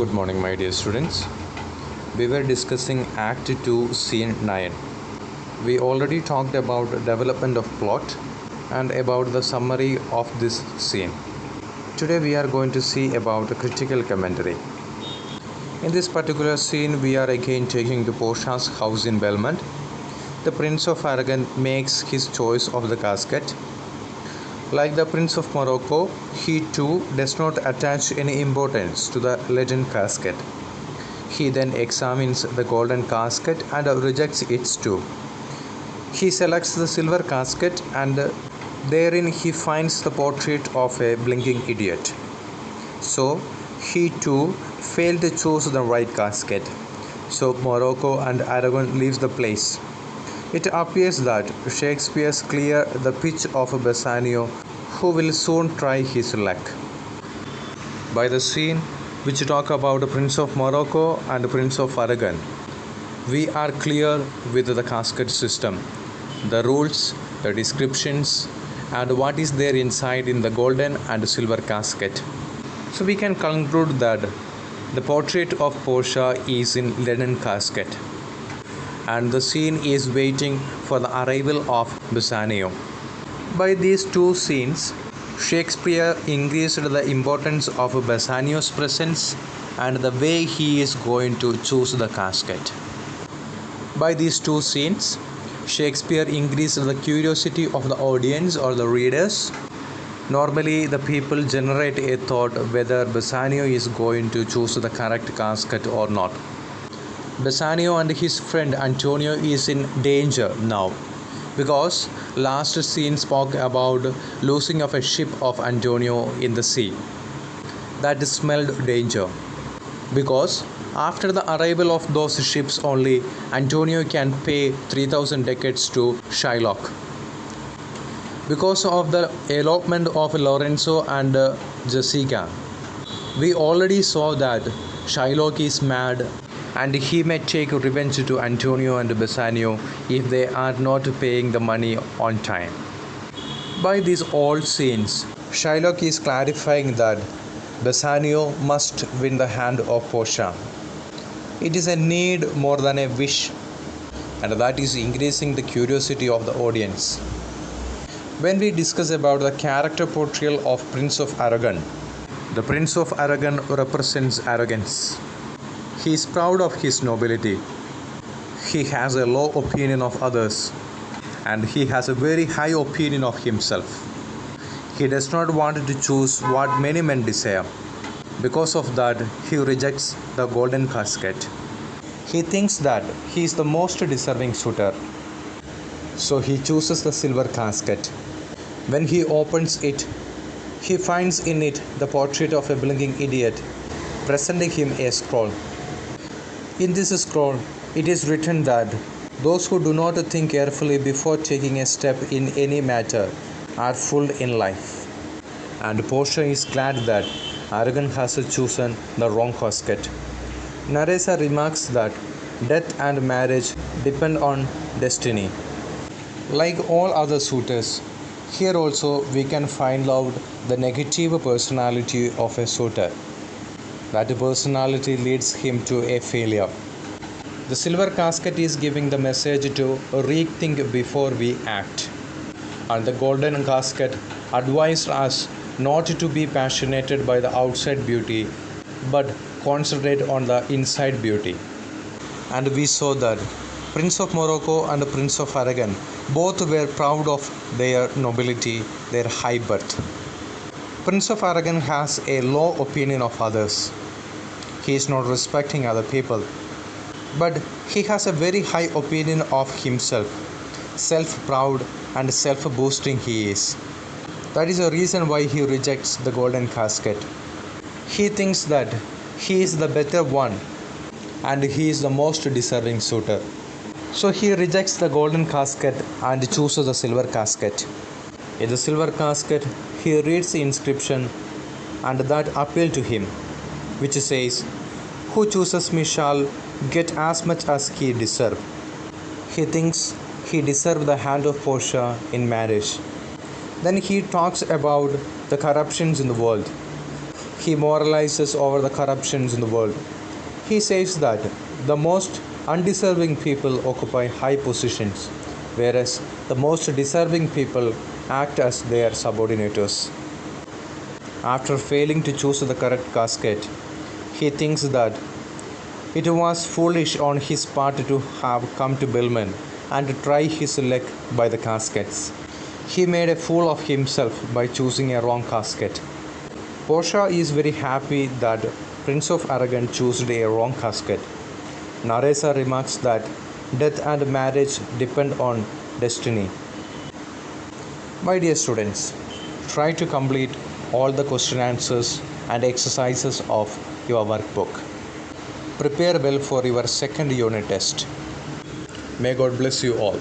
Good morning, my dear students. We were discussing Act 2, Scene 9. We already talked about development of plot and about the summary of this scene. Today we are going to see about a critical commentary. In this particular scene, we are again taking to Portia's house in Belmont. The Prince of Aragon makes his choice of the casket. Like the Prince of Morocco, he too does not attach any importance to the leaden casket. He then examines the golden casket and rejects it too. He selects the silver casket and therein he finds the portrait of a blinking idiot. So he too failed to choose the right casket. So Morocco and Aragon leaves the place. It appears that Shakespeare clears the pitch of Bassanio, who will soon try his luck. By the scene which talk about the Prince of Morocco and the Prince of Aragon, we are clear with the casket system, the rules, the descriptions, and what is there inside in the golden and silver casket. So we can conclude that the portrait of Portia is in leaden casket, and the scene is waiting for the arrival of Bassanio. By these two scenes, Shakespeare increased the importance of Bassanio's presence and the way he is going to choose the casket. By these two scenes, Shakespeare increased the curiosity of the audience or the readers. Normally, the people generate a thought whether Bassanio is going to choose the correct casket or not. Bassanio and his friend Antonio is in danger now, because last scene spoke about losing of a ship of Antonio in the sea. That smelled danger, because after the arrival of those ships only Antonio can pay 3,000 ducats to Shylock. Because of the elopement of Lorenzo and Jessica, we already saw that Shylock is mad and he may take revenge to Antonio and Bassanio if they are not paying the money on time. By these old scenes, Shylock is clarifying that Bassanio must win the hand of Portia. It is a need more than a wish, and that is increasing the curiosity of the audience. When we discuss about the character portrayal of Prince of Aragon, the Prince of Aragon represents arrogance. He is proud of his nobility. He has a low opinion of others, and he has a very high opinion of himself. He does not want to choose what many men desire. Because of that, he rejects the golden casket. He thinks that he is the most deserving suitor, so he chooses the silver casket. When he opens it, he finds in it the portrait of a blinking idiot, presenting him a scroll. In this scroll, it is written that those who do not think carefully before taking a step in any matter are fooled in life. And Portia is glad that Aragon has chosen the wrong casket. Nerissa remarks that death and marriage depend on destiny. Like all other suitors, here also we can find out the negative personality of a suitor. That personality leads him to a failure. The silver casket is giving the message to rethink before we act, and the golden casket advised us not to be passionated by the outside beauty but concentrate on the inside beauty. And we saw that Prince of Morocco and Prince of Aragon both were proud of their nobility, their high birth. Prince of Aragon has a low opinion of others. He is not respecting other people, but he has a very high opinion of himself. Self-proud and self-boasting he is. That is the reason why he rejects the golden casket. He thinks that he is the better one and he is the most deserving suitor. So he rejects the golden casket and chooses the silver casket. In the silver casket, he reads the inscription and that appealed to him, which says, "Who chooses me shall get as much as he deserves." He thinks he deserves the hand of Portia in marriage. Then he talks about the corruptions in the world. He moralizes over the corruptions in the world. He says that the most undeserving people occupy high positions, whereas the most deserving people act as their subordinates. After failing to choose the correct casket, he thinks that it was foolish on his part to have come to Billman and to try his luck by the caskets. He made a fool of himself by choosing a wrong casket. Portia is very happy that Prince of Aragon chose a wrong casket. Nerissa remarks that death and marriage depend on destiny. My dear students, try to complete all the question answers and exercises of your workbook. Prepare well for your second unit test. May God bless you all.